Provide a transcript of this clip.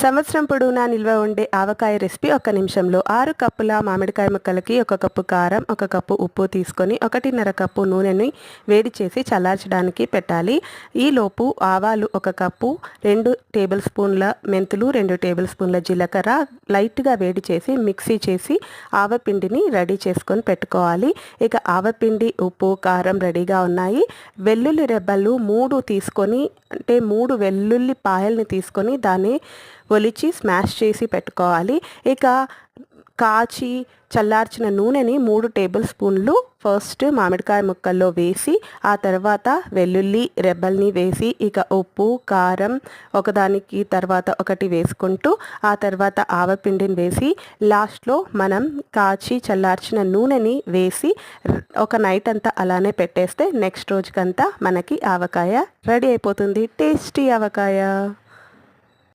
సంవత్సరం పొడవునా నిల్వ ఉండే ఆవకాయ రెసిపీ 1 నిమిషంలో. 6 కప్పుల మామిడికాయ ముక్కలకి 1 కప్పు కారం, 1 కప్పు ఉప్పు తీసుకొని 1.5 కప్పు నూనెని వేడి చేసి చల్లార్చడానికి పెట్టాలి. ఈలోపు ఆవాలు 1 కప్పు, 2 టేబుల్ స్పూన్ల మెంతులు, 2 టేబుల్ స్పూన్ల జీలకర్ర లైట్గా వేడి చేసి మిక్సీ చేసి ఆవపిండిని రెడీ చేసుకొని పెట్టుకోవాలి. ఇక ఆవపిండి, ఉప్పు, కారం రెడీగా ఉన్నాయి. వెల్లుల్లి రెబ్బలు 3 తీసుకొని అంటే 3 వెల్లుల్లి పాయల్ని తీసుకొని దాన్ని ఒలిచి స్మాష్ చేసి పెట్టుకోవాలి. ఇక కాచి చల్లార్చిన నూనెని 3 టేబుల్ స్పూన్లు ఫస్ట్ మామిడికాయ ముక్కల్లో వేసి ఆ తర్వాత వెల్లుల్లి రెబ్బల్ని వేసి ఇక ఉప్పు, కారం ఒకదానికి తర్వాత ఒకటి వేసుకుంటూ ఆ తర్వాత ఆవపిండిని వేసి లాస్ట్లో మనం కాచి చల్లార్చిన నూనెని వేసి ఒక నైట్ అంతా అలానే పెట్టేస్తే నెక్స్ట్ రోజుకంతా మనకి ఆవకాయ రెడీ అయిపోతుంది. టేస్టీ ఆవకాయ.